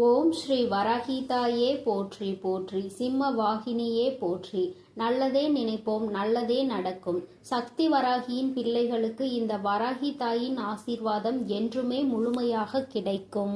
ஓம் ஸ்ரீ வராகிதாயே போற்றி போற்றி, சிம்ம வாகினியே போற்றி. நல்லதே நினைப்போம், நல்லதே நடக்கும். சக்தி வராகியின் பிள்ளைகளுக்கு இந்த வராகி தாயின் ஆசீர்வாதம் என்றுமே முழுமையாக கிடைக்கும்.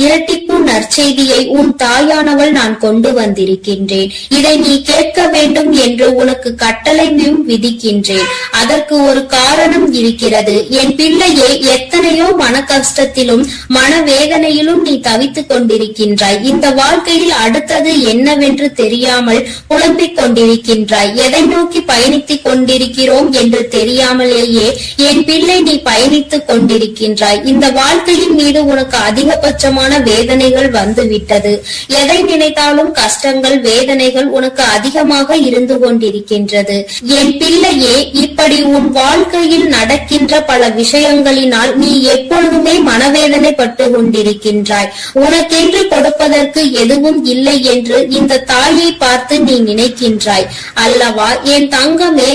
இரட்டிப்பு நற்செய்தியை உன் தாயானவள் நான் கொண்டு வந்திருக்கின்றேன். இதை நீ கேட்க வேண்டும் என்று உனக்கு கட்டளையும் விதிக்கின்றேன். அதற்கு ஒரு காரணம் இருக்கிறது. என் பிள்ளையே, எத்தனையோ மன கஷ்டத்திலும் மனவேதனையிலும் நீ தவித்துக் கொண்டிருக்கின்றாய். இந்த வாழ்க்கையில் அடுத்தது என்னவென்று தெரியாமல் புலம்பிக் கொண்டிருக்கின்றாய். எதை நோக்கி பயணித்துக் கொண்டிருக்கிறோம் என்று தெரியாமலேயே என் பிள்ளை நீ பயணித்துக் கொண்டிருக்கின்றாய். இந்த வாழ்க்கையின் மீது உனக்கு அதிகபட்சமான வேதனைகள் வந்துவிட்டது. எதை நினைத்தாலும் கஷ்டங்கள், வேதனைகள் உனக்கு அதிகமாக இருந்து கொண்டிருக்கின்றது. என் பிள்ளையே, இப்படி உன் வாழ்க்கையில் நடக்கின்ற பல விஷயங்களினால் நீ எப்பொழுதுமே மனவேதனை பட்டு கொண்டிருக்கின்றாய். உனக்கென்று கொடுப்பதற்கு எதுவும் இல்லை என்று இந்த தாயை பார்த்து நீ நினைக்கின்றாய் அல்லவா என் தங்கமே?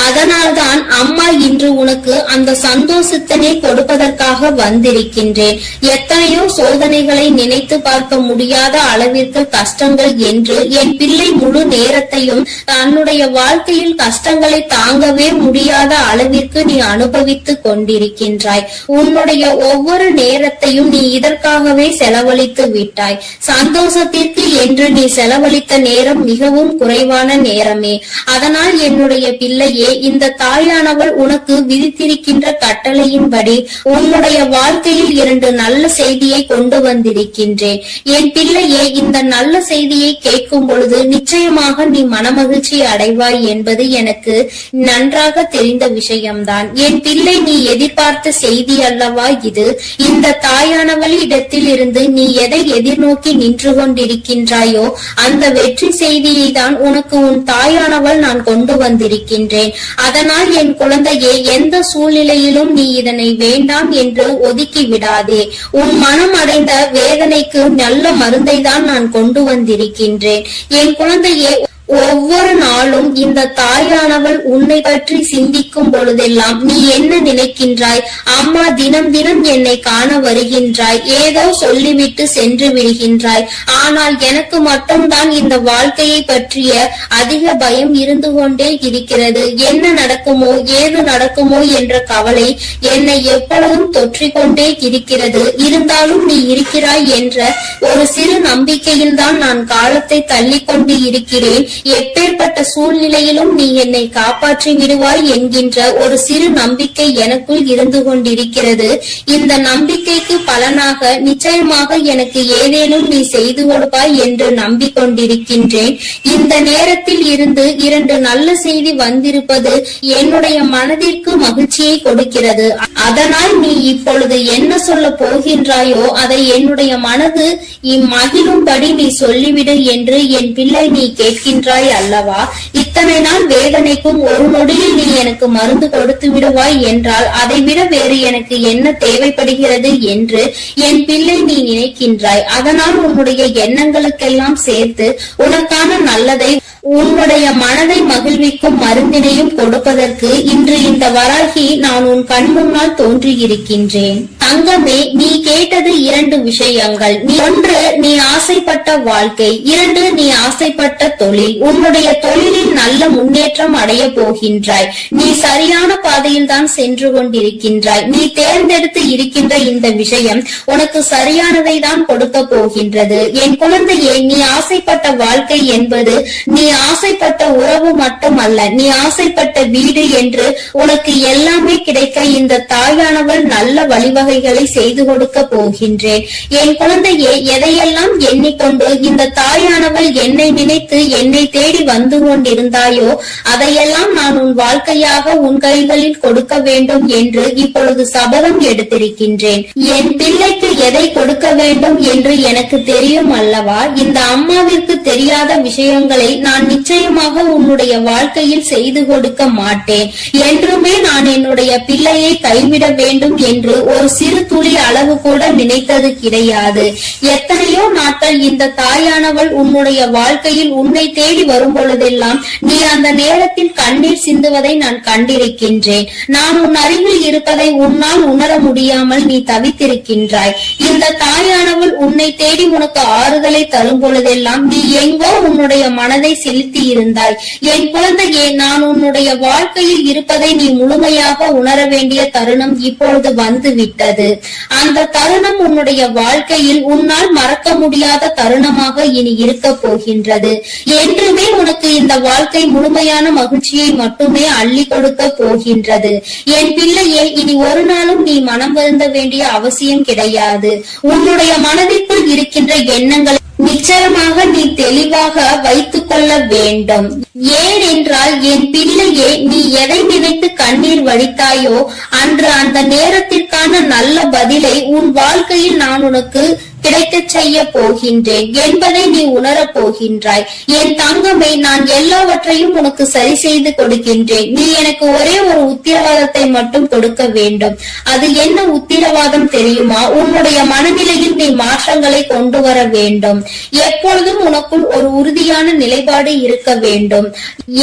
அதனால்தான் அம்மா இன்று உனக்கு அந்த சந்தோஷத்தினை கொடுப்பதற்காக வந்திருக்கின்றேன். எத்தனையோ சோதனைகளை நினைத்து பார்க்க முடியாத அளவிற்கு கஷ்டங்கள் என்று என் பிள்ளை முழு நேரத்தையும் தன்னுடைய வாழ்க்கையில் கஷ்டங்களை தாங்கவே முடியாத அளவிற்கு நீ அனுபவித்துக் கொண்டிருக்கின்றாய். உன்னுடைய ஒவ்வொரு நேரத்தையும் நீ இதற்காகவே செலவழித்து விட்டாய். சந்தோஷத்திற்கு என்று நீ செலவழித்த நேரம் மிகவும் குறைவான நேரமே. அதனால் என்னுடைய பிள்ளையே, இந்த தாயானவள் உனக்கு விதித்திருக்கின்ற கட்டளையின்படி உன்னுடைய வாழ்க்கையில் 2 நல்ல செய்தியை கொண்டு வந்திருக்கின்றேன். என் பிள்ளையே, இந்த நல்ல செய்தியை கேட்கும் பொழுது நிச்சயமாக நீ மனமகிழ்ச்சி அடைவாய் என்பது எனக்கு நன்றாக தெரிந்த விஷயம்தான். என் பிள்ளை, நீ எதிர்பார்த்த செய்தி அல்லவா இது? இந்த தாயானவள் இடத்தில் இருந்து நீ எதை எதிர்நோக்கி நின்று கொண்டிருக்கின்றாயோ அந்த வெற்றி செய்தியை தான் உனக்கு உன் தாயானவள் நான் கொண்டு வந்திருக்கின்றேன். அதனால் என் குழந்தையே, எந்த சூழ்நிலையிலும் நீ இதனை வேண்டாம் என்று ஒதுக்கி விடாதே. உன் மனம் அடைந்த வேதனைக்கு நல்ல மருந்தை தான் நான் கொண்டு வந்திருக்கின்றேன். என் குழந்தையே, ஒவ்வொரு நாளும் இந்த தாயானவள் உன்னை பற்றி சிந்திக்கும் பொழுதெல்லாம் நீ என்ன நினைக்கின்றாய்? அம்மா தினம் தினம் என்னை காண வருகின்றாய், ஏதோ சொல்லிவிட்டு சென்று விடுகின்றாய். ஆனால் எனக்கு மட்டும்தான் இந்த வாழ்க்கையை பற்றிய அதிக பயம் இருந்து கொண்டே இருக்கிறது. என்ன நடக்குமோ, ஏது நடக்குமோ என்ற கவலை என்னை எப்பொழுதும் தொற்றிக்கொண்டே இருக்கிறது. இருந்தாலும் நீ இருக்கிறாய் என்ற ஒரு சிறு நம்பிக்கையில் தான் நான் காலத்தை தள்ளிக்கொண்டு இருக்கிறேன். எப்பேற்பட்ட சூழ்நிலையிலும் நீ என்னை காப்பாற்றி விடுவாய் என்கின்ற ஒரு சிறு நம்பிக்கை எனக்குள் இருந்து கொண்டிருக்கிறது. இந்த நம்பிக்கைக்கு பலனாக நிச்சயமாக எனக்கு ஏதேனும் நீ செய்து கொடுப்பாய் என்று நம்பிக்கொண்டிருக்கின்றேன். இந்த நேரத்தில் இருந்து 2 நல்ல செய்தி வந்திருப்பது என்னுடைய மனதிற்கு மகிழ்ச்சியை கொடுக்கிறது. அதனால் நீ இப்பொழுது என்ன சொல்ல போகின்றாயோ அதை என்னுடைய மனது மகிழும்படி நீ சொல்லிவிடு என்று என் பிள்ளை நீ கேட்கின்றாய் அல்லவா? இத்தனை நாள் வேதனைக்கும் ஒரு நொடியில் நீ எனக்கு மருந்து கொடுத்து விடுவாய் என்றால் அதை விட வேறு எனக்கு என்ன தேவைப்படுகிறது என்று என் பிள்ளை நீ நினைக்கின்றாய். அதனால் உன்னுடைய எண்ணங்களுக்கெல்லாம் சேர்த்து உனக்கான நல்லதை, உன்னுடைய மனதை மகிழ்விக்கும் மருந்தினையும் கொடுப்பதற்கு இன்று இந்த வராகி நான் உன் கண் முன்னால் தோன்றியிருக்கின்றேன். தங்கமே, நீ கேட்டது 2 விஷயங்கள். 1, நீ ஆசைப்பட்ட வாழ்க்கை. 2, நீ ஆசைப்பட்ட தொழில். உன்னுடைய தொழிலில் நல்ல முன்னேற்றம் அடைய போகின்றாய். நீ சரியான பாதையில் தான் சென்று கொண்டிருக்கின்றாய். நீ தேர்ந்தெடுத்து இருக்கின்ற இந்த விஷயம் உனக்கு சரியானதை தான் கொடுக்க போகின்றது. என் குழந்தையே, நீ ஆசைப்பட்ட வாழ்க்கை என்பது நீ ஆசைப்பட்ட உறவு மட்டுமல்ல, நீ ஆசைப்பட்ட வீடு என்று உனக்கு எல்லாமே கிடைக்க இந்த தாயானவள் நல்ல வழிவகைகளை செய்து கொடுக்க போகின்றேன். என் குழந்தையே, எதையெல்லாம் எண்ணிக்கொண்டு இந்த தாயானவள் என்னை நினைத்து என்னை தேடி வந்து கொண்டிருந்தாயோ அதையெல்லாம் நான் உன் வாழ்க்கையாக உன் கைகளில் கொடுக்க வேண்டும் என்று இப்பொழுது சபதம் எடுத்திருக்கின்றேன். என் பிள்ளைக்கு எதை கொடுக்க வேண்டும் என்று எனக்கு தெரியும் அல்லவா? இந்த அம்மாவிற்கு தெரியாத விஷயங்களை நான் நான் நிச்சயமாக உன்னுடைய வாழ்க்கையில் செய்து கொடுக்க மாட்டேன். என்றுமே நான் என்னுடைய பிள்ளையை கைவிட வேண்டும் என்று ஒரு சிறு துளி அளவு கூட நினைத்தது கிடையாது. எத்தனையோ நாட்கள் இந்த தாயானவள் உன்னுடைய வாழ்க்கையில் உன்னை தேடி வரும் பொழுதெல்லாம் நீ அந்த நேரத்தில் கண்ணீர் சிந்துவதை நான் கண்டிருக்கின்றேன். நான் உன் அருகில் இருப்பதை உன்னால் உணர முடியாமல் நீ தவித்திருக்கின்றாய். இந்த தாயானவள் உன்னை தேடி உனக்கு ஆறுதலை தரும் பொழுதெல்லாம் நீ எங்கோ உன்னுடைய மனதை செலுத்தி இருந்தாய். என் குழந்தையே, நான் உன்னுடைய வாழ்க்கையில் இருப்பதை நீ முழுமையாக உணர வேண்டிய தருணம் இப்பொழுது வந்து விட்டது. அந்த தருணம் உன்னுடைய வாழ்க்கையில் உன்னால் மறக்க முடியாத தருணமாக இனி இருக்க போகின்றது. என்றுமே உனக்கு இந்த வாழ்க்கை முழுமையான மகிழ்ச்சியை மட்டுமே அள்ளி கொடுக்க போகின்றது. என் பிள்ளையே, இனி ஒரு நாளும் நீ மனம் வருந்த வேண்டிய அவசியம் கிடையாது. உன்னுடைய மனதிற்குள் இருக்கின்ற எண்ணங்களை நிச்சயமாக நீ தெளிவாக வைத்துக் கொள்ள வேண்டும். ஏனென்றால் என் பிள்ளையே, நீ எதை நினைத்து கண்ணீர் வடித்தாயோ அன்று அந்த நேரத்திற்கான நல்ல பதிலை உன் வாழ்க்கையில் நான் உனக்கு கிடைக்க செய்ய போகின்றேன் என்பதை நீ உணரப் போகின்றாய். என் தங்கமே, நான் எல்லாவற்றையும் உனக்கு சரி செய்து கொடுக்கின்றேன். நீ எனக்கு ஒரே ஒரு உத்தரவாதத்தை மட்டும் கொடுக்க வேண்டும். அது என்ன உத்தரவாதம் தெரியுமா? உன்னுடைய மனநிலையில் நீ மாற்றங்களை கொண்டு வர வேண்டும். எப்பொழுதும் உனக்குள் ஒரு உறுதியான நிலைப்பாடு இருக்க வேண்டும்.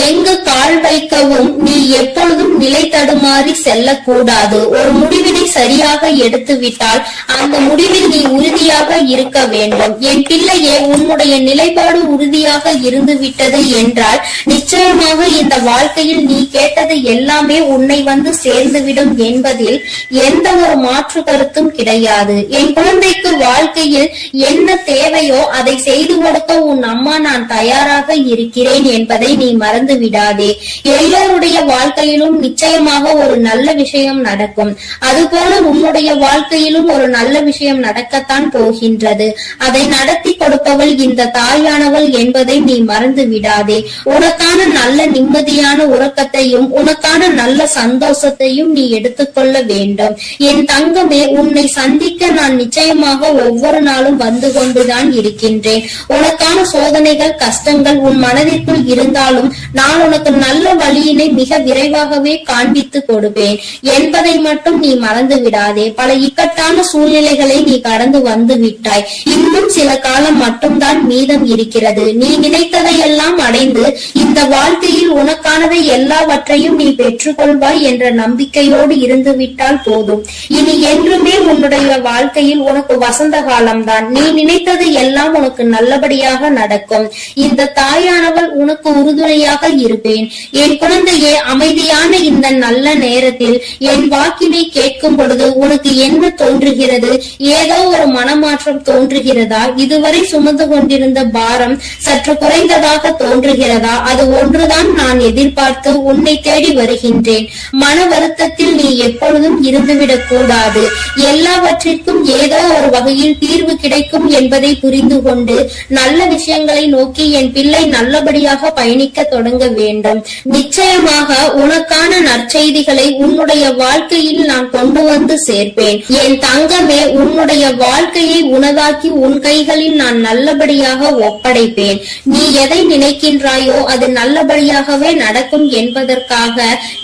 எங்கு கால் வைக்கவும் நீ எப்பொழுதும் நிலை தடுமாறி செல்லக்கூடாது. ஒரு முடிவினை சரியாக எடுத்து விட்டால் அந்த முடிவில் நீ உறுதியாக இருக்க வேண்டும். என் பிள்ளையே, உன்னுடைய நிலைப்பாடு உறுதியாக இருந்து விட்டது என்றால் நிச்சயமாக இந்த வாழ்க்கையில் நீ கேட்டது எல்லாமே உன்னை வந்து சேர்ந்துவிடும் என்பதில் எந்த ஒரு மாற்று கருத்தும் கிடையாது. என் குழந்தைக்கு வாழ்க்கையில் என்ன தேவையோ அதை செய்து கொடுக்க உன் அம்மா நான் தயாராக இருக்கிறேன் என்பதை நீ மறந்து விடாதே. எல்லோருடைய வாழ்க்கையிலும் நிச்சயமாக ஒரு நல்ல விஷயம் நடக்கும். அதுபோல உன்னுடைய வாழ்க்கையிலும் ஒரு நல்ல விஷயம் நடக்கத்தான் போகின்றது. அதை நடத்தி கொடுப்பவள் இந்த தாயானவள் என்பதை நீ மறந்து விடாதே. உனக்கான நல்ல நிம்மதியான உறக்கத்தையும் உனக்கான நல்ல சந்தோஷத்தையும் நீ எடுத்துக்கொள்ள வேண்டும். என் தங்கமே, உன்னை சந்திக்க நான் நிச்சயமாக ஒவ்வொரு நாளும் வந்து கொண்டுதான் இருக்கின்றேன். உனக்கான சோதனைகள் கஷ்டங்கள் உன் மனதிற்குள் இருந்தாலும் நான் உனக்கு நல்ல வழியினை மிக விரைவாகவே காண்பித்து கொடுப்பேன் என்பதை மட்டும் நீ மறந்து விடாதே. பல இக்கட்டான சூழ்நிலைகளை நீ கடந்து வந்து விட்டாய். இன்னும் சில காலம் மட்டும்தான் மீதம் இருக்கிறது. நீ நினைத்ததையெல்லாம் அடைந்து இந்த வாழ்க்கையில் உனக்கானதை எல்லாவற்றையும் நீ பெற்றுக்கொள்வாய் என்ற நம்பிக்கையோடு இருந்து விட்டால் போதும். இனி என்றுமே உன்னுடைய வாழ்க்கையில் உனக்கு வசந்த காலம்தான். நீ நினைத்தது எல்லாம் உனக்கு நல்லபடியாக நடக்கும். இந்த தாயானவள் உனக்கு உறுதுணையாக இருப்பேன். என் குழந்தையே, அமைதியான இந்த நல்ல நேரத்தில் என் வாக்கினை கேட்கும் பொழுது உனக்கு என்ன தோன்றுகிறது? ஏதோ ஒரு மனமாற்றம் தோன்றுகிறதா? இதுவரை சுமந்து கொண்டிருந்த பாரம் சற்று குறைந்ததாக தோன்றுகிறதா? அது ஒன்றுதான் நான் எதிர்பார்த்து உன்னை தேடி வருகின்றேன். மன வருத்தத்தில் நீ எப்பொழுதும் இருந்துவிடக் கூடாது. எல்லாவற்றிற்கும் ஏதோ ஒரு வகையில் தீர்வு கிடைக்கும் என்பதை புரிந்து கொண்டு நல்ல விஷயங்களை நோக்கி என் பிள்ளை நல்லபடியாக பயணிக்க தொடங்க வேண்டும். நிச்சயமாக உனக்கான நற்செய்திகளை உன்னுடைய வாழ்க்கையில் நான் கொண்டு வந்து சேர்ப்பேன். என் தங்கமே, உன்னுடைய வாழ்க்கையை உனதாக்கி உன் கைகளில் நான் நல்லபடியாக ஒப்படைப்பேன். நீ எதை நினைக்கின்றாயோ அது நல்லபடியாகவே நடக்கும் என்பதற்காக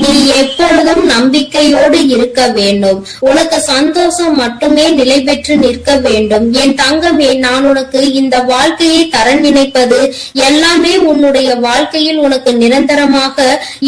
நீ எப்பொழுதும் நம்பிக்கையோடு இருக்க வேண்டும். உனக்கு சந்தோஷம் மட்டுமே நிலை பெற்று நிற்க வேண்டும். என் தங்கமே, நான் உனக்கு இந்த வாழ்க்கையை தர நினைப்பது எல்லாமே உன்னுடைய வாழ்க்கையில் உனக்கு நிரந்தரமாக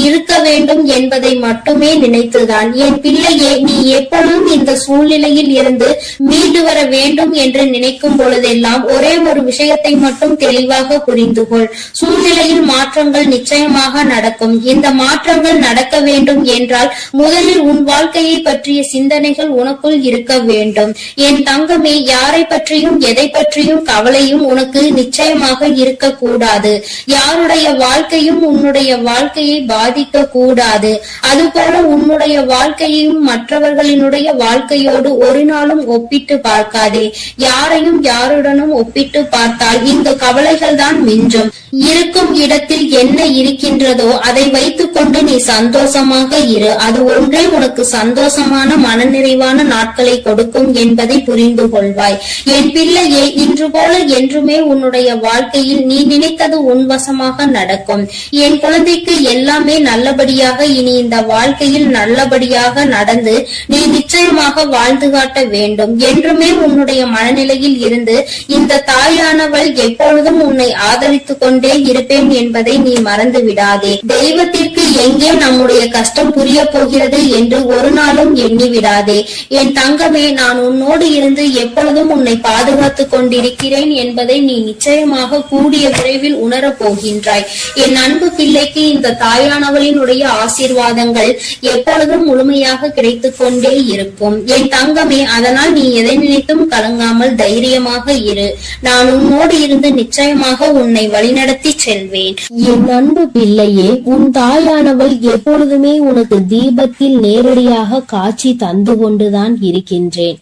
இருக்க வேண்டும் என்பதை மட்டுமே நினைத்துதான். என் பிள்ளையே, நீ எப்பொழுதும் இந்த சூழ்நிலையில் இருந்து மீண்டு வர வேண்டும் என்று நினைக்கும் பொழுதெல்லாம் ஒரே ஒரு விஷயத்தை மட்டும் தெளிவாக புரிந்து கொள். சூழ்நிலையில் மாற்றங்கள் நிச்சயமாக நடக்கும். இந்த மாற்றங்கள் நடக்க வேண்டும் என்றால் முதலில் உன் வாழ்க்கையை பற்றிய சிந்தனைகள் உனக்குள் இருக்க வேண்டும். என் தங்கமே, யாரை பற்றியும் எதை பற்றியும் கவலையும் உனக்கு நிச்சயமாக இருக்கக்கூடாது. யாருடைய வாழ்க்கையும் உன்னுடைய வாழ்க்கையை பாதிக்க கூடாது. அதுபோல உன்னுடைய வாழ்க்கையையும் மற்றவர்களினுடைய வாழ்க்கையோடு ஒரு நாளும் ஒப்பிட்டு பார்க்காதே. யாரையும் யாருடனும் ஒப்பிட்டு பார்த்தால் இந்த கவலைகள் தான் மிஞ்சும். இருக்கும் இடத்தில் என்ன இருக்கின்றதோ அதை வைத்துக் கொண்டு நீ சந்தோஷமாக இரு. அது ஒன்றே உனக்கு சந்தோஷமான மனநிறைவான நாட்களை கொடுக்கும் என்பதை புரிந்து கொள்வாய். என் பிள்ளையே, இன்று போல என்றுமே உன்னுடைய வாழ்க்கையில் நீ நினைத்தது உன்வசமாக நடக்கும். நடக்கும். என் குழந்தைக்கு எல்லாமே நல்லபடியாக இனி இந்த வாழ்க்கையில் நல்லபடியாக நடந்து நீ நிச்சயமாக வாழ்ந்து காட்ட வேண்டும். என்றுமே உன்னுடைய மனநிலையில் இருந்து இந்த தாயானவள் எப்பொழுதும் உன்னை ஆதரித்துக் கொண்டே இருப்பேன் என்பதை நீ மறந்து விடாதே. தெய்வத்திற்கு எங்கே நம்முடைய கஷ்டம் புரிய போகிறது என்று ஒரு நாளும் எண்ணி விடாதே. என் தங்கமே, நான் உன்னோடு இருந்து எப்பொழுதும் உன்னை பாதுகாத்துக் கொண்டிருக்கிறேன் என்பதை நீ நிச்சயமாக கூடிய விரைவில் உணரப் போகின்றாய். என் அன்பு பிள்ளைக்கு இந்த தாயானவளினுடைய ஆசீர்வாதங்கள் எப்பொழுதும் முழுமையாக கிடைத்துக் கொண்டே இருக்கும். என் தங்கமே, அதனால் நீ எதை நினைத்தும் கலங்காமல் தைரியமாக இரு. நான் உன்னோடு இருந்து நிச்சயமாக உன்னை வழிநடத்தி செல்வேன். என் அன்பு பிள்ளையே, உன் தாயானவள் எப்பொழுதுமே உனக்கு தீபத்தில் நேரடியாக காட்சி தந்து கொண்டுதான் இருக்கின்றேன்.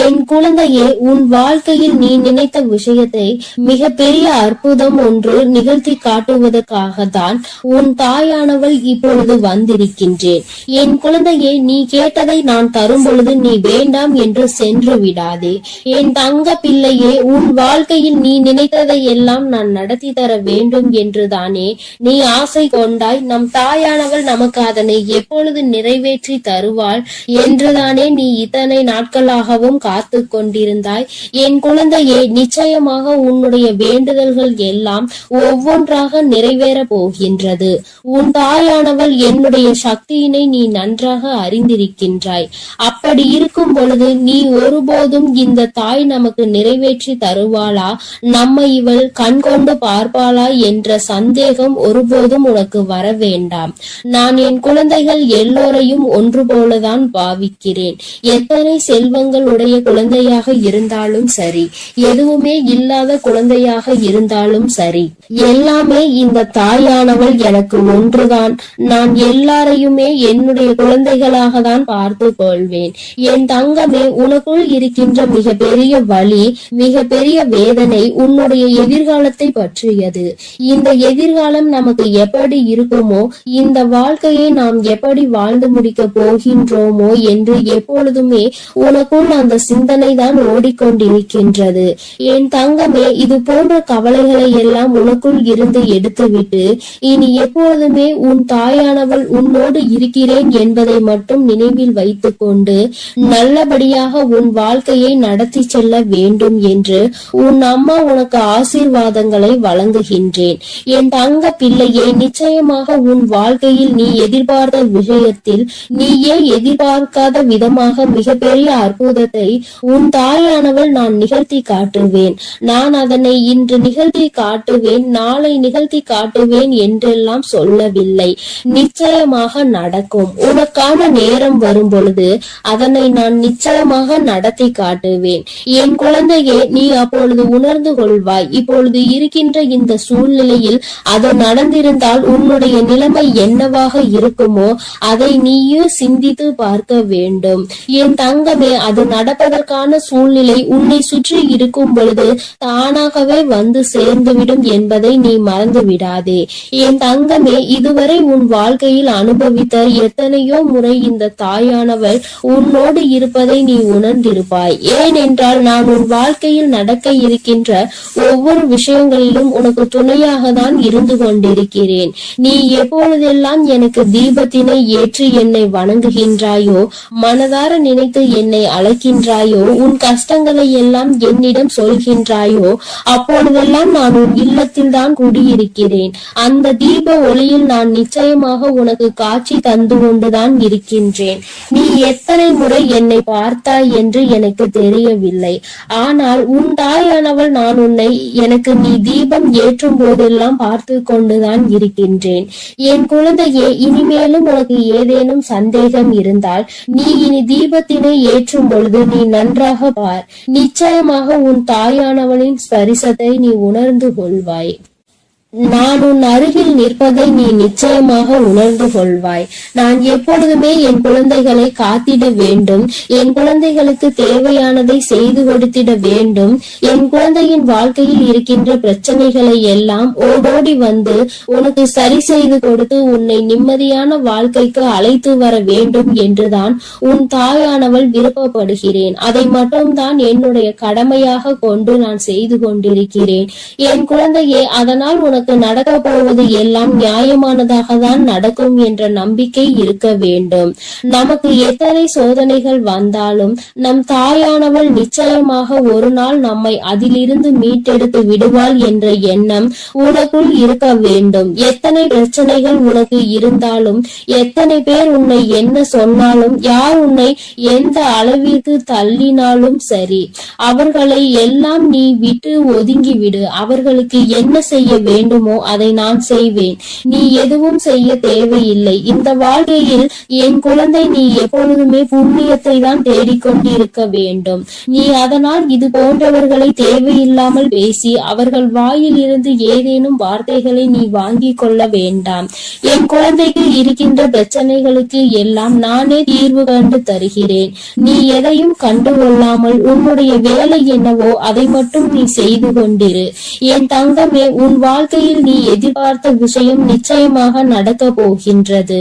என் குழந்தையே, உன் வாழ்க்கையில் நீ நினைத்த விஷயத்தை மிக பெரிய அற்புதம் ஒன்று நிகழ்த்தி காட்டுவதற்காகத்தான் உன் தாயானவள் இப்பொழுது வந்திருக்கின்றேன். என் குழந்தையே, நீ கேட்டதை நான் தரும் பொழுது நீ வேண்டாம் என்று சென்று விடாதே. என் தங்க பிள்ளையே, உன் வாழ்க்கையில் நீ நினைத்ததை எல்லாம் நான் நடத்தி தர வேண்டும் என்றுதானே நீ ஆசை கொண்டாய். நம் தாயானவள் நமக்கு அதனை எப்பொழுது நிறைவேற்றி தருவாள் என்றுதானே நீ இத்தனை நாட்களாகவும் காத்து கொண்டிருந்தாய். என் குழந்தையே, நிச்சயமாக உன்னுடைய வேண்டுதல்கள் எல்லாம் ஒவ்வொன்றாக நிறைவேற போகின்றது. உன் தாயானவள் என்னுடைய சக்தியினை நீ நன்றாக அறிந்திருக்கின்றாய். அப்படி இருக்கும் பொழுது நீ ஒருபோதும் இந்த தாய் நமக்கு நிறைவேற்றி தருவாளா, நம்மை இவள் கண் கொண்டு பார்ப்பாளா என்ற சந்தேகம் ஒருபோதும் உனக்கு வர வேண்டாம். நான் என் குழந்தைகள் எல்லோரையும் ஒன்று போலதான் பாவிக்கிறேன். எத்தனை செல்வங்கள் உடைய குழந்தையாக இருந்தாலும் சரி, எதுவுமே இல்லாத குழந்தையாக இருந்தாலும் சரி, எல்லாமே இந்த தாயானவள் எனக்கு ஒன்றுதான். நான் எல்லாரையுமே என்னுடைய குழந்தைகளாக தான் பார்த்து கொள்வேன். என் தங்கமே, உனக்குள் இருக்கின்ற மிக பெரிய வலி, மிக பெரிய வேதனை உன்னுடைய எதிர்காலத்தை பற்றியது. இந்த எதிர்காலம் நமக்கு எப்படி இருக்குமோ, இந்த வாழ்க்கையை நாம் எப்படி வாழ்ந்து முடிக்க போகின்றோமோ என்று எப்பொழுதுமே உனக்குள் அந்த சிந்தனை தான் ஓடிக்கொண்டிருக்கின்றது. என் தங்கமே, இது போன்ற கவலைகளை எல்லாம் உனக்குள் இருந்து எடுத்துவிட்டு இனி எப்பொழுதுமே உன் தாயானவள் உன்னோடு இருக்கிறேன் என்பதை மட்டும் நினைவில் வைத்துக் கொண்டு நல்லபடியாக உன் வாழ்க்கையை நடத்தி செல்ல வேண்டும் என்று உன் அம்மா உனக்கு ஆசீர்வாதங்களை வழங்குகின்றேன். என் தங்க பிள்ளையே, நிச்சயமாக உன் வாழ்க்கையில் நீ எதிர்பார்த்த விஷயத்தில் நீயே எதிர்பார்க்காத விதமாக மிகப்பெரிய அற்புதத்தை உன் தாயானவள் நான் நிகழ்த்தி காட்டுவேன். நான் அதனை இன்று நிகழ்த்தி காட்டுவேன், நாளை நிகழ்த்தி காட்டுவேன் என்றெல்லாம் சொல்லவில்லை. நிச்சயமாக நடக்கும். உனக்கான நேரம் வரும் பொழுது அதனை நான் நிச்சயமாக நடத்தி காட்டுவேன். என் குழந்தையே, நீ அப்பொழுது உணர்ந்து கொள்வாய். இப்பொழுது இருக்கின்ற இந்த சூழ்நிலையில் அது நடந்திருந்தால் உன்னுடைய நிலைமை என்னவாக இருக்குமோ அதை நீயே சிந்தித்து பார்க்க வேண்டும். என் தங்கமே, அது நடப்பதற்கான சூழ்நிலை உன்னை சுற்றி இருக்கும் பொழுது தானாகவே வந்து சேர்ந்துவிடும் என்பதை நீ மறந்து விடாதே. என் தங்கமே, இதுவரை உன் வாழ்க்கையில் அனுபவித்த எத்தனையோ முறை இந்த தாயானவள் உன்னோடு இருப்பதை நீ உணர்ந்திருப்பாய். ஏனென்றால் நான் உன் வாழ்க்கையில் நடக்க இருக்கின்ற ஒவ்வொரு விஷயங்களிலும் உனக்கு துணையாக தான் இருந்து கொண்டிருக்கிறேன். நீ எப்பொழுதெல்லாம் எனக்கு தீபத்தினை ஏற்றி என்னை வணங்குகின்றாயோ, மனதார நினைத்து என்னை அழைக்கின்றாயோ, உன் கஷ்டங்களை எல்லாம் என்னிடம் சொல்கின்றாயோ, அப்பொழுதெல்லாம் நான் உன் இல்லத்தில் தான் குடியிருக்கிறேன். அந்த தீப ஒளியில் நான் நிச்சயமாக உனக்கு காட்சி தந்து கொண்டுதான் இருக்கின்றேன். நீ எத்தனை முறை என்னை பார்த்தாய் என்று எனக்கு தெரியவில்லை. ஆனால் உன் தாயானவள் நான் உன்னை எனக்கு நீ தீபம் ஏற்றும் போதெல்லாம் பார்த்து கொண்டுதான் இருக்கின்றேன். என் குழந்தையே, இனிமேலும் உனக்கு ஏதேனும் சந்தேகம் இருந்தால் நீ இனி தீபத்தினை ஏற்றும் பொழுது நீ நன்றாக பார். நிச்சயமாக உன் தாயானவளின் ஸ்பரிசத்தை நீ உணர்ந்து கொள்வாய். நான் உன் அருகில் நிற்பதை நீ நிச்சயமாக உணர்ந்து கொள்வாய். நான் எப்பொழுதுமே என் குழந்தைகளை காத்திட வேண்டும், என் குழந்தைகளுக்கு தேவையானதை செய்து கொடுத்திட வேண்டும். என் குழந்தையின் வாழ்க்கையில் இருக்கின்ற பிரச்சனைகளை எல்லாம் ஓடோடி வந்து உனக்கு சரி செய்து கொடுத்து உன்னை நிம்மதியான வாழ்க்கைக்கு அழைத்து வர வேண்டும் என்றுதான் உன் தாயானவள் விருப்பப்படுகிறேன். அதை மட்டும்தான் என்னுடைய கடமையாக கொண்டு நான் செய்து கொண்டிருக்கிறேன். என் குழந்தையே, அதனால் உனக்கு உனக்கு நடக்க போவது எல்லாம் நியாயமானதாக தான் நடக்கும் என்ற நம்பிக்கை இருக்க வேண்டும். நமக்கு எத்தனை சோதனைகள் வந்தாலும் நம் தாயானவள் நிச்சயமாக ஒரு நாள் நம்மை அதிலிருந்து மீட்டெடுத்து விடுவாள் என்ற எண்ணம் உனக்குள் இருக்க வேண்டும். எத்தனை பிரச்சனைகள் உனக்கு இருந்தாலும், எத்தனை பேர் உன்னை என்ன சொன்னாலும், யார் உன்னை எந்த அளவிற்கு தள்ளினாலும் சரி, அவர்களை எல்லாம் நீ விட்டு ஒதுங்கிவிடு. அவர்களுக்கு என்ன செய்ய வேண்டுமோ அதை நான் செய்வேன். நீ எதுவும் செய்ய தேவையில்லை. இந்த வாழ்க்கையில் என் குழந்தை, நீ எப்பொழுதுமே புண்ணியத்தை தான் தேடிக்கொண்டிருக்க வேண்டும். நீ அதனால் இது போன்றவர்களை தேவையில்லாமல் பேசி அவர்கள் வாயில் இருந்து ஏதேனும் வார்த்தைகளை நீ வாங்கிக் கொள்ள வேண்டாம். என் குழந்தைக்கு இருக்கின்ற பிரச்சனைகளுக்கு எல்லாம் நானே தீர்வு கண்டு தருகிறேன். நீ எதையும் கண்டுகொள்ளாமல் உன்னுடைய வேலை என்னவோ அதை மட்டும் நீ செய்து கொண்டிரு. என் தங்கமே, உன் வாழ்க்கையில் நீ எதிர்பார்த்த விஷயம் நிச்சயமாக நடக்க போகின்றது.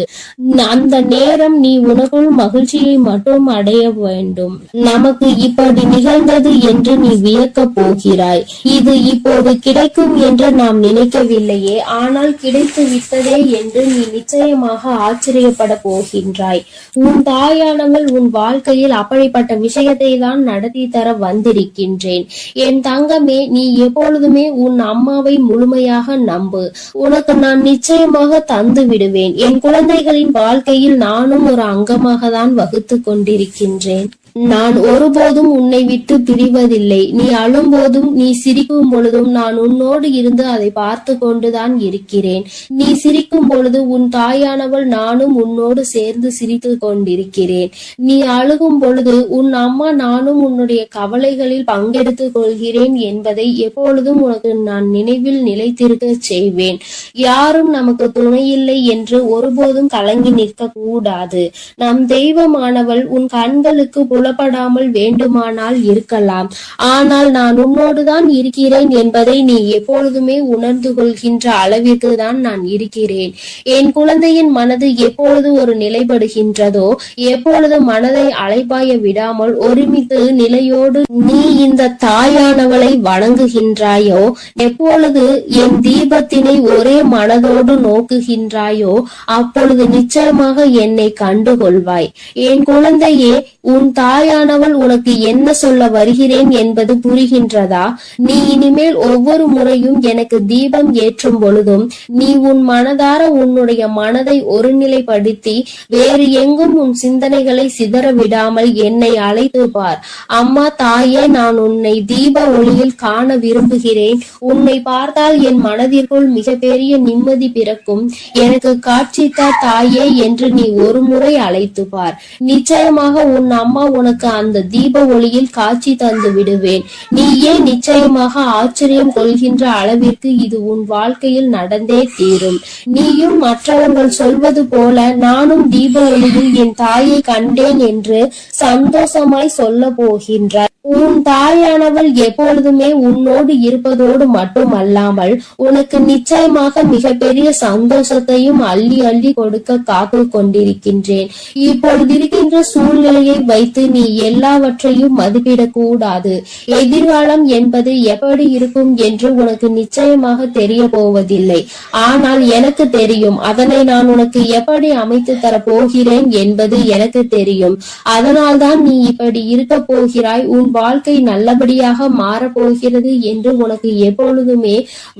அந்த நேரம் நீ உனக்குள் மகிழ்ச்சியை மட்டும் அடைய வேண்டும். நமக்கு இப்படி நிகழ்ந்தது என்று நீ வியக்க போகிறாய். இது இப்போது கிடைக்கும் என்று நாம் நினைக்கவில்லையே, ஆனால் கிடைத்து விட்டதே என்று நீ நிச்சயமாக ஆச்சரியப்பட போகின்றாய். உன் தாயானவள் உன் வாழ்க்கையில் அப்படிப்பட்ட விஷயத்தை தான் நடத்தி தர வந்திருக்கின்றேன். என் தங்கமே, நீ எப்பொழுதுமே உன் அம்மாவை முழுமையாக நம்பு. உனக்கு நான் நிச்சயமாக தந்து விடுவேன். என் குழந்தைகளின் வாழ்க்கையில் நானும் ஒரு அங்கமாக தான் வகுத்து கொண்டிருக்கின்றேன். நான் ஒருபோதும் உன்னை விட்டு பிரிவதில்லை. நீ அழும் போதும், நீ சிரிக்கும் பொழுதும் நான் உன்னோடு இருந்து அதை பார்த்து கொண்டுதான் இருக்கிறேன். நீ சிரிக்கும் பொழுது உன் தாயானவள் நானும் உன்னோடு சேர்ந்து சிரித்து கொண்டிருக்கிறேன். நீ அழுகும் பொழுது உன் அம்மா நானும் உன்னுடைய கவலைகளில் பங்கெடுத்துக் கொள்கிறேன் என்பதை எப்பொழுதும் உனக்கு நான் நினைவில் நிலைத்திருக்க செய்வேன். யாரும் நமக்கு துணையில்லை என்று ஒருபோதும் கலங்கி நிற்க கூடாது. நம் தெய்வமானவள் உன் கண்களுக்கு புலப்படாமல் வேண்டுமானால் இருக்கலாம், ஆனால் நான் உன்னோடுதான் இருக்கிறேன் என்பதை நீ எப்பொழுதுமே உணர்ந்து கொள்கின்ற அளவிற்கு தான் நான் இருக்கிறேன். என் குழந்தையின் மனது எப்பொழுது ஒரு நிலைப்படுகின்றதோ, எப்பொழுது மனதை அலைபாய விடாமல் ஒருமித்து நிலையோடு நீ இந்த தாயானவளை வணங்குகின்றாயோ, எப்பொழுது என் தீபத்தினை ஒரே மனதோடு நோக்குகின்றாயோ, அப்பொழுது நிச்சயமாக என்னை கண்டுகொள்வாய். என் குழந்தையே, உன் தாயானவள் உனக்கு என்ன சொல்ல வருகிறேன் என்பது புரிகின்றதா? நீ இனிமேல் ஒவ்வொரு முறையும் எனக்கு தீபம் ஏற்றும் பொழுதும் நீ உன் மனதார உன்னுடைய மனதை ஒருநிலைப்படுத்தி வேறு எங்கும் உன் சிந்தனைகளை சிதற விடாமல் என்னை அழைத்து பார். அம்மா, தாயே, நான் உன்னை தீப ஒளியில் காண விரும்புகிறேன். உன்னை பார்த்தால் என் மனதிற்குள் மிகப்பெரிய நிம்மதி பிறக்கும். எனக்கு காட்சி தாயே என்று நீ ஒரு முறை அழைத்து பார். நிச்சயமாக உன் அம்மா உனக்கு அந்த தீப ஒளியில் காட்சி தந்து விடுவேன். நீயே நிச்சயமாக ஆச்சரியம் கொள்கின்ற அளவிற்கு இது உன் வாழ்க்கையில் நடந்தே தீரும். நீயும் மற்றவர்கள் சொல்வது போல நானும் தீப ஒளியில் என் தாயை கண்டேன் என்று சந்தோஷமாய் சொல்ல போகின்றார். உன் தாயானவள் எப்பொழுதுமே உன்னோடு இருப்பதோடு மட்டுமல்லாமல் உனக்கு நிச்சயமாக மிகப்பெரிய சந்தோஷத்தையும் அள்ளி அள்ளி கொடுக்க காத்து கொண்டிருக்கின்றேன். இப்பொழுது இருக்கின்ற சூழ்நிலையை வைத்து நீ எல்லாவற்றையும் மதிப்பிடக் கூடாது. எதிர்காலம் என்பது எப்படி இருக்கும் என்று உனக்கு நிச்சயமாக தெரிய போவதில்லை. ஆனால் எனக்கு தெரியும். அதனை நான் உனக்கு எப்படி அமைத்து தர போகிறேன் என்பது எனக்கு தெரியும். அதனால்தான் நீ இப்படி இருக்க போகிறாய். உன் வாழ்க்கை நல்லபடியாக மாறப்போகிறது என்று உனக்கு எப்பொழுதுமே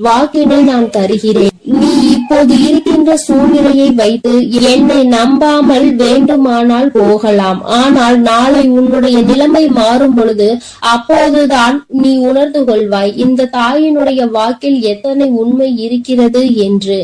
வாக்கினை நான் தருகிறேன். நீ இப்போது இருக்கின்ற சூழ்நிலையை வைத்து என்னை நம்பாமல் வேண்டுமானால் போகலாம். ஆனால் நாளை உன்னுடைய நிலைமை மாறும் பொழுது அப்போதுதான் நீ உணர்ந்து கொள்வாய் இந்த தாயினுடைய வாக்கில் எத்தனை உண்மை இருக்கிறது என்று.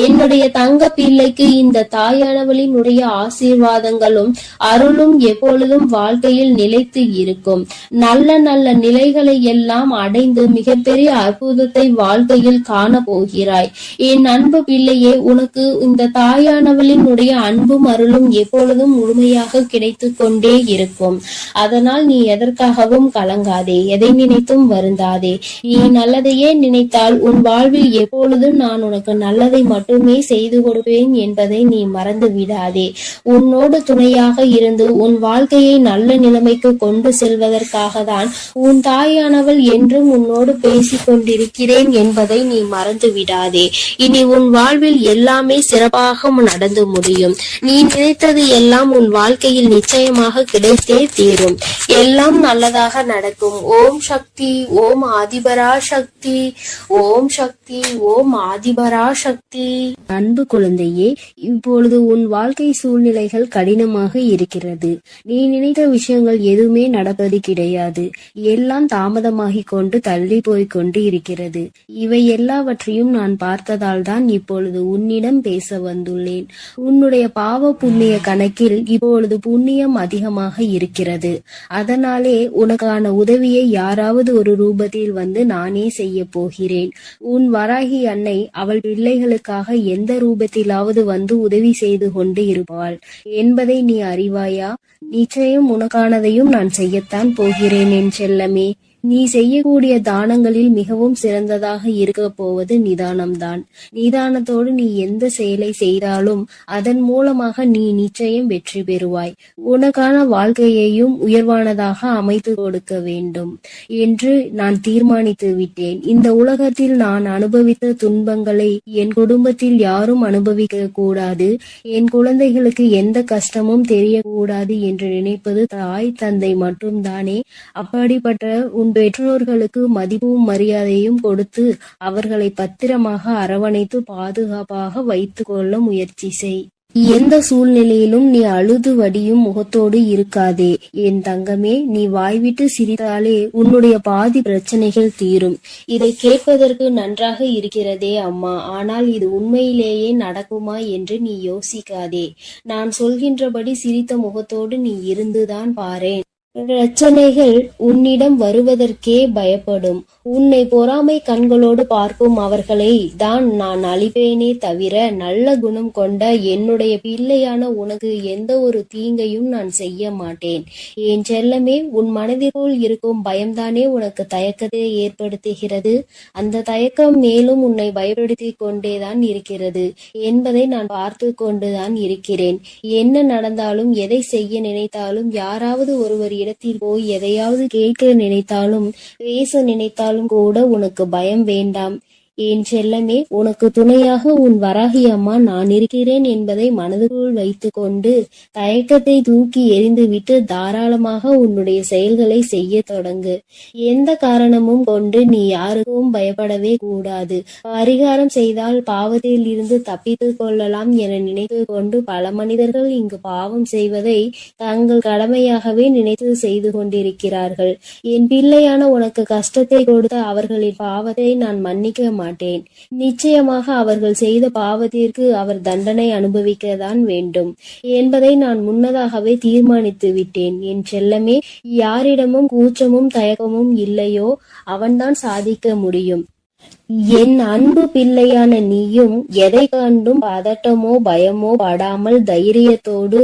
என்னுடைய தங்க பிள்ளைக்கு இந்த தாயானவளினுடைய ஆசீர்வாதங்களும் அருளும் எப்பொழுதும் வாழ்க்கையில் நிலைத்து இருக்கும். நல்ல நல்ல நிலைகளை எல்லாம் அடைந்து மிகப்பெரிய அற்புதத்தை வாழ்க்கையில் காண போகிறாய். என் அன்பு பிள்ளையே, உனக்கு இந்த தாயானவளினுடைய அன்பும் அருளும் எப்பொழுதும் முழுமையாக கிடைத்து கொண்டே இருக்கும். அதனால் நீ எதற்காகவும் கலங்காதே, எதை நினைத்தும் வருந்தாதே. நீ நல்லதையே நினைத்தால் உன் வாழ்வில் எப்பொழுதும் நான் உனக்கு நல்லதை மட்டுமே செய்து கொடுப்பேன் என்பதை நீ மறந்து விடாதே. உன்னோடு துணையாக இருந்து உன் வாழ்க்கையை நல்ல நிலைமைக்கு கொண்டு செல்வதற்காக தான் உன் தாயானவள் என்றும் உன்னோடு பேசிக் கொண்டிருக்கிறேன் என்பதை நீ மறந்து விடாதே. இனி உன் வாழ்வில் எல்லாமே சிறப்பாக நடந்து முடியும். நீ நினைத்தது எல்லாம் உன் வாழ்க்கையில் நிச்சயமாக கிடைத்தே தீரும். எல்லாம் நல்லதாக நடக்கும். ஓம் சக்தி, ஓம் ஆதிபரா சக்தி, ஓம் சக்தி, ஓம் ஆதிபரா சக்தி. அன்பு குழந்தையே, இப்பொழுது உன் வாழ்க்கை சூழ்நிலைகள் கடினமாக இருக்கிறது. நீ நினைத்த விஷயங்கள் எதுவுமே நடப்பது கிடையாது. எல்லாம் தாமதமாகிக் கொண்டு தள்ளி போய்க் கொண்டு இருக்கிறது. இவை எல்லாவற்றையும் நான் பார்த்ததால் தான் இப்பொழுது உன்னிடம் பேச வந்துள்ளேன். உன்னுடைய பாவ புண்ணிய கணக்கில் இப்பொழுது புண்ணியம் அதிகமாக இருக்கிறது. அதனாலே உனக்கான உதவியை யாராவது ஒரு ரூபத்தில் வந்து நானே செய்ய போகிறேன். உன் வராகி அன்னை அவள் பிள்ளைகளுக்காக எந்த ரூபத்திலாவது வந்து உதவி செய்து கொண்டு இருப்பாள் என்பதை நீ அறிவாயா? நிச்சயம் உனக்கானதையும் நான் செய்யத்தான் போகிறேன் என் செல்லமே. நீ செய்யக்கூடிய தானங்களில் மிகவும் சிறந்ததாக இருக்க போவது நிதானம்தான். நிதானத்தோடு நீ எந்த செயலை செய்தாலும் அதன் மூலமாக நீ நிச்சயம் வெற்றி பெறுவாய். உனக்கான வாழ்க்கையையும் உயர்வானதாக அமைத்து கொடுக்க வேண்டும் என்று நான் தீர்மானித்து விட்டேன். இந்த உலகத்தில் நான் அனுபவித்த துன்பங்களை என் குடும்பத்தில் யாரும் அனுபவிக்க கூடாது. என் குழந்தைகளுக்கு எந்த கஷ்டமும் தெரியக்கூடாது என்று நினைப்பது தாய் தந்தை மட்டும்தானே. அப்படிப்பட்ட உன் பெற்றோர்களுக்கு மதிப்பும் மரியாதையும் கொடுத்து அவர்களை பத்திரமாக அரவணைத்து பாதுகாப்பாக வைத்துக் கொள்ள முயற்சி செய். எந்த சூழ்நிலையிலும் நீ அழுது வடியும் முகத்தோடு இருக்காதே என் தங்கமே. நீ வாய்விட்டு சிரித்தாலே உன்னுடைய பாதி பிரச்சனைகள் தீரும். இதை கேட்பதற்கு நன்றாக இருக்கிறதே அம்மா, ஆனால் இது உண்மையிலேயே நடக்குமா என்று நீ யோசிக்காதே. நான் சொல்கின்றபடி சிரித்த முகத்தோடு நீ இருந்துதான் பாரேன். பிரச்சனைகள் உன்னிடம் வருவதற்கே பயப்படும். உன்னை பொறாமை கண்களோடு பார்க்கும் அவர்களை தான் நான் அழிப்பேனே தவிர நல்ல குணம் கொண்ட என்னுடைய பிள்ளையான உனக்கு எந்த ஒரு தீங்கையும் நான் செய்ய மாட்டேன். என் செல்லமே, உன் மனதிற்குள் இருக்கும் பயம்தானே உனக்கு தயக்கத்தை ஏற்படுத்துகிறது. அந்த தயக்கம் மேலும் உன்னை பயப்படுத்தி கொண்டேதான் இருக்கிறது என்பதை நான் பார்த்து கொண்டுதான் இருக்கிறேன். என்ன நடந்தாலும், எதை செய்ய நினைத்தாலும், யாராவது ஒருவர் இடத்தில் போய் எதையாவது கேட்க நினைத்தாலும், பேச நினைத்தாலும் கூட உனக்கு பயம் வேண்டாம் என் செல்லமே. உனக்கு துணையாக உன் வராகி அம்மா நான் இருக்கிறேன் என்பதை மனதுக்குள் வைத்து கொண்டு தயக்கத்தை தூக்கி எறிந்துவிட்டு தாராளமாக உன்னுடைய செயல்களை செய்ய தொடங்கு. எந்த காரணமும் கொண்டு நீ யாருக்கும் பயப்படவே கூடாது. பரிகாரம் செய்தால் பாவத்தில் இருந்து தப்பித்து கொள்ளலாம் என நினைத்து கொண்டு பல மனிதர்கள் இங்கு பாவம் செய்வதை தங்கள் கடமையாகவே நினைத்து செய்து கொண்டிருக்கிறார்கள். என் பிள்ளையான உனக்கு கஷ்டத்தை கொடுத்த அவர்களின் பாவத்தை நான் மன்னிக்க மாட்டேன். நிச்சயமாக அவர்கள் செய்த பாவத்திற்கு அவர் தண்டனை அனுபவிக்கத்தான் வேண்டும் என்பதை நான் முன்னதாகவே தீர்மானித்து விட்டேன் என் செல்லமே. யாரிடமும் கூச்சமும் தயக்கமும் இல்லையோ அவன்தான் சாதிக்க முடியும். என் அன்பு பிள்ளையான நீயும் எதை கண்டும் பதட்டமோ பயமோ படாமல் தைரியத்தோடு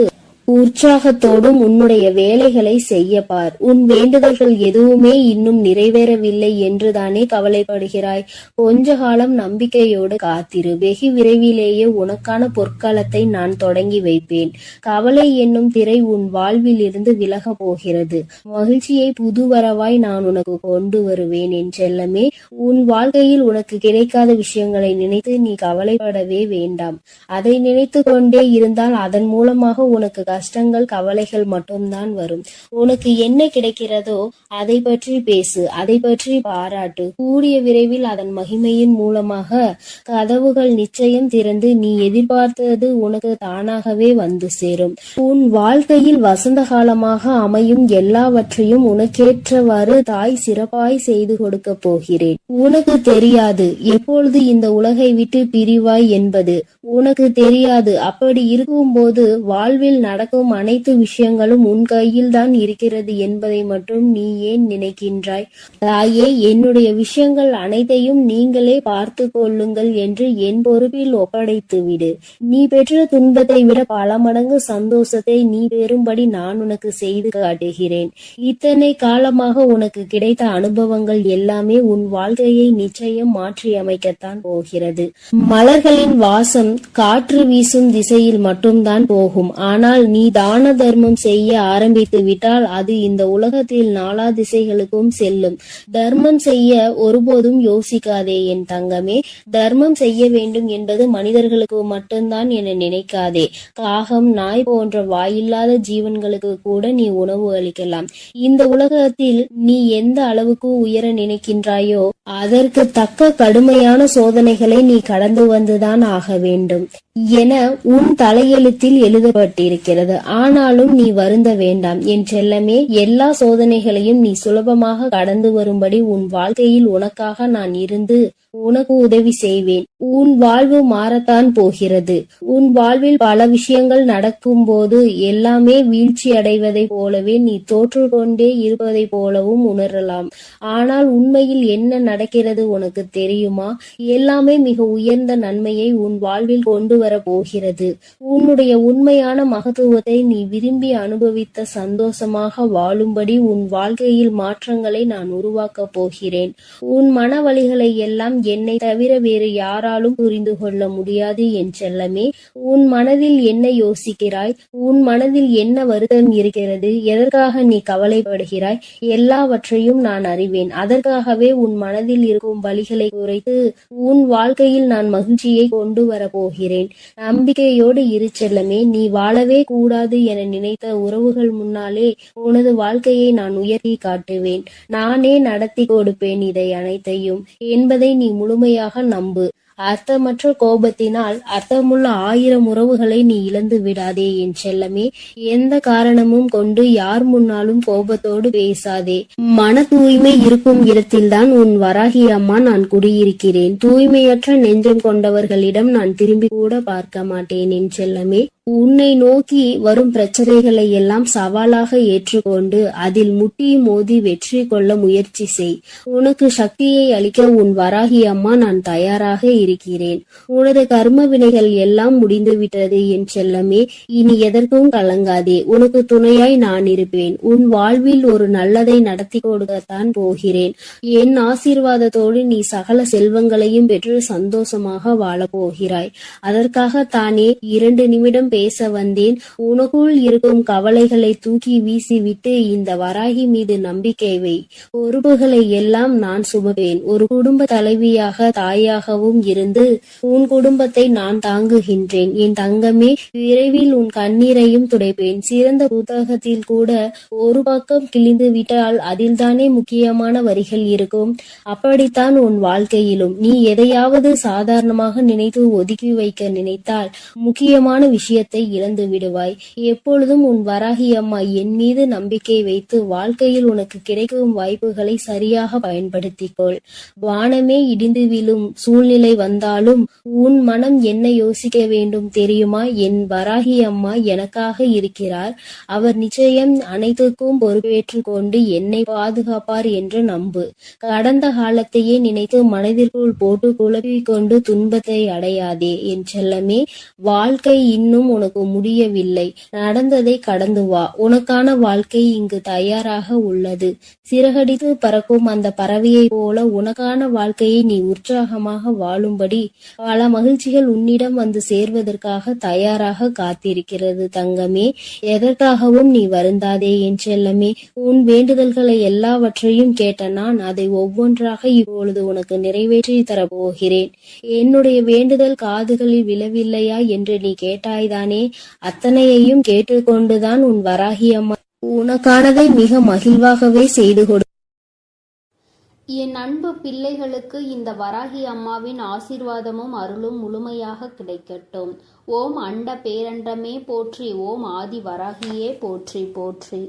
உற்சாகத்தோடும் உன்னுடைய வேலைகளை செய்ய பார். உன் வேண்டுதல்கள் எதுவுமே இன்னும் நிறைவேறவில்லை என்றுதானே கவலைப்படுகிறாய். கொஞ்ச காலம் நம்பிக்கையோடு காத்திரு. வெகு விரைவிலேயே உனக்கான பொற்காலத்தை நான் தொடங்கி வைப்பேன். கவலை என்னும் திரை உன் வாழ்வில் இருந்து விலக போகிறது. மகிழ்ச்சியை புதுவரவாய் நான் உனக்கு கொண்டு வருவேன் என் செல்லமே. உன் வாழ்க்கையில் உனக்கு கிடைக்காத விஷயங்களை நினைத்து நீ கவலைப்படவே வேண்டாம். அதை நினைத்து கொண்டே இருந்தால் அதன் மூலமாக உனக்கு கஷ்டங்கள் கவலைகள் மட்டும்தான் வரும். உனக்கு என்ன கிடைக்கிறதோ அதை பற்றி பேசு, அதை பற்றி பாராட்டு. கூடிய விரைவில் அதன் மகிமையின் மூலமாக கதவுகள் நிச்சயம் திறந்து நீ எதிர்பார்த்தது உனக்கு தானாகவே வந்து சேரும். உன் வாழ்க்கையில் வசந்த காலமாக அமையும் எல்லாவற்றையும் உனக்கேற்றவாறு தாய் சிறப்பாய் செய்து கொடுக்க போகிறேன். உனக்கு தெரியாது எப்பொழுது இந்த உலகை விட்டு பிரிவாய் என்பது உனக்கு தெரியாது. அப்படி இருக்கும்போது வாழ்வில் நடக்க நடக்கும் அனைத்து விஷயங்களும் உன் கையில் தான் இருக்கிறது என்பதை மட்டும் நீ ஏன் நினைக்கின்றாய்? தாயே, என்னுடைய விஷயங்கள் அனைத்தையும் நீங்களே பார்த்து கொள்ளுங்கள் என்று என் பொறுப்பில் ஒப்படைத்து விடு. நீ பெற்ற துன்பத்தை விட பல மடங்கு சந்தோஷத்தை நீ பெறும்படி நான் உனக்கு செய்து காட்டுகிறேன். இத்தனை காலமாக உனக்கு கிடைத்த அனுபவங்கள் எல்லாமே உன் வாழ்க்கையை நிச்சயம் மாற்றி அமைக்கத்தான் போகிறது. மலர்களின் வாசம் காற்று வீசும் திசையில் மட்டும்தான் போகும். ஆனால் நீ தான தர்மம் செய்ய ஆரம்பித்து விட்டால் அது இந்த உலகத்தில் நாலா திசைகளுக்கும் செல்லும். தர்மம் செய்ய ஒருபோதும் யோசிக்காதே என் தங்கமே. தர்மம் செய்ய வேண்டும் என்பது மனிதர்களுக்கு மட்டும்தான் என நினைக்காதே. காகம், நாய் போன்ற வாயில்லாத ஜீவன்களுக்கு கூட நீ உணவு அளிக்கலாம். இந்த உலகத்தில் நீ எந்த அளவுக்கு உயர நினைக்கின்றாயோ அதற்கு தக்க கடுமையான சோதனைகளை நீ கடந்து வந்துதான் ஆக வேண்டும் என உன் தலையெழுத்தில் எழுதப்பட்டிருக்கிறது. ஆனாலும் நீ வருந்த வேண்டாம் என் செல்லமே. எல்லா சோதனைகளையும் நீ சுலபமாக கடந்து வரும்படி உன் வாழ்க்கையில் உனக்காக நான் இருந்து உனக்கு உதவி செய்வேன். உன் வாழ்வு மாறத்தான் போகிறது. உன் வாழ்வில் பல விஷயங்கள் நடக்கும் போது எல்லாமே வீழ்ச்சி அடைவதை போலவே நீ தோற்று கொண்டே இருப்பதை போலவும் உணரலாம். ஆனால் உண்மையில் என்ன நடக்கிறது உனக்கு தெரியுமா? எல்லாமே மிக உயர்ந்த நன்மையை உன் வாழ்வில் கொண்டு வர போகிறது. உன்னுடைய உண்மையான மகத்துவத்தை நீ விரும்பி அனுபவித்த சந்தோஷமாக வாழும்படி உன் வாழ்க்கையில் மாற்றங்களை நான் உருவாக்க போகிறேன். உன் மனவழிகளை எல்லாம் என்னை தவிர வேறு யாராலும் புரிந்து கொள்ள முடியாது என் செல்லமே. உன் மனதில் என்ன யோசிக்கிறாய்? உன் மனதில் என்ன வருத்தம் இருக்கிறது? எதற்காக நீ கவலைப்படுகிறாய்? எல்லாவற்றையும் நான் அறிவேன். அதற்காகவே உன் மனதில் இருக்கும் வலிகளை குறைத்து உன் வாழ்க்கையில் நான் மகிழ்ச்சியை கொண்டு வர போகிறேன். நம்பிக்கையோடு இரு செல்லமே. நீ வாழவே கூடாது என நினைத்த உறவுகள் முன்னாலே உனது வாழ்க்கையை நான் உயர்த்தி காட்டுவேன். நானே நடத்தி கொடுப்பேன் இதை அனைத்தையும் என்பதை நீ முழுமையாக நம்பு. அர்த்தமற்ற கோபத்தினால் அர்த்தமுள்ள 1000 உறவுகளை நீ இழந்து விடாதே என் செல்லமே. எந்த காரணமும் கொண்டு யார் முன்னாலும் கோபத்தோடு பேசாதே. மன தூய்மை இருக்கும் இடத்தில்தான் உன் வராகி அம்மா நான் குடியிருக்கிறேன். தூய்மையற்ற நெஞ்சம் கொண்டவர்களிடம் நான் திரும்பி கூட பார்க்க மாட்டேன் என் செல்லமே. உன்னை நோக்கி வரும் பிரச்சனைகளை எல்லாம் சவாலாக ஏற்றுக்கொண்டு அதில் முட்டி மோதி வெற்றி கொள்ள முயற்சி செய். உனக்கு சக்தியை அளிக்க உன் வராகி அம்மா நான் தயாராக இருக்கிறேன். உனது கர்ம வினைகள் எல்லாம் முடிந்துவிட்டது என் செல்லமே. இனி எதற்கும் கலங்காதே. உனக்கு துணையாய் நான் இருப்பேன். உன் வாழ்வில் ஒரு நல்லதை நடத்தி கொடுக்கத்தான் போகிறேன். என் ஆசீர்வாதத்தோடு நீ சகல செல்வங்களையும் பெற்று சந்தோஷமாக வாழப் போகிறாய். அதற்காக தானே 2 நிமிடம் பேச வந்தேன். உனக்குள் இருக்கும் கவலைகளை தூக்கி வீசிவிட்டு இந்த வராகி மீது நம்பிக்கை வை. பொறுப்புகளை எல்லாம் நான் சுமப்பேன். ஒரு குடும்ப தலைவியாக, தாயாகவும் இருந்து உன் குடும்பத்தை நான் தாங்குகின்றேன் என் தங்கமே. விரைவில் உன் கண்ணீரையும் துடைப்பேன். சிறந்த புத்தகத்தில் கூட ஒரு பக்கம் கிழிந்து விட்டால் அதில்தானே முக்கியமான வரிகள் இருக்கும். அப்படித்தான் உன் வாழ்க்கையிலும் நீ எதையாவது சாதாரணமாக நினைத்து ஒதுக்கி வைக்க நினைத்தால் முக்கியமான விஷயத்தை இழந்து விடுவாய். எப்பொழுதும் உன் வராகி அம்மா என் மீது நம்பிக்கை வைத்து வாழ்க்கையில் உனக்கு கிடைக்கும் வாய்ப்புகளை சரியாக பயன்படுத்திக்கொள். வானமே இடிந்து விழும் சூழ்நிலை வந்தாலும் உன் மனம் என்ன யோசிக்க வேண்டும் தெரியுமா? என் வராகி அம்மா எனக்காக இருக்கிறார். அவர் நிச்சயம் அனைத்துக்கும் பொறுப்பேற்று கொண்டு என்னை பாதுகாப்பார் என்று நம்பு. கடந்த காலத்தையே நினைத்து மனதிற்குள் போட்டு குழப்பிக் கொண்டு துன்பத்தை அடையாதே என் செல்லமே. வாழ்க்கை இன்னும் உனக்கு முடியவில்லை. நடந்ததை கடந்து வா. உனக்கான வாழ்க்கை இங்கு தயாராக உள்ளது. சிறகடித்து பறக்கும் அந்த பறவையை போல உனக்கான வாழ்க்கையை நீ உற்சாகமாக வாழும்படி பல மகிழ்ச்சிகள் உன்னிடம் வந்து சேர்வதற்காக தயாராக காத்திருக்கிறது தங்கமே. எதற்காகவும் நீ வருந்தாதே என் செல்லமே. உன் வேண்டுதல்களை எல்லாவற்றையும் கேட்ட நான் அதை ஒவ்வொன்றாக இப்பொழுது உனக்கு நிறைவேற்றி தரப்போகிறேன். என்னுடைய வேண்டுதல் காதுகளில் விழவில்லையா என்று நீ கேட்டாய்தானே? அத்தனையையும் கேட்டுக்கொண்டுதான் உன் வராகி அம்மா உனக்கானதை மிக மகிழ்வாகவே செய்து கொடு. என் அன்பு பிள்ளைகளுக்கு இந்த வராகி அம்மாவின் ஆசீர்வாதமும் அருளும் முழுமையாக கிடைக்கட்டும். ஓம் அண்ட பேரண்டமே போற்றி. ஓம் ஆதி வராகியே போற்றி போற்றி.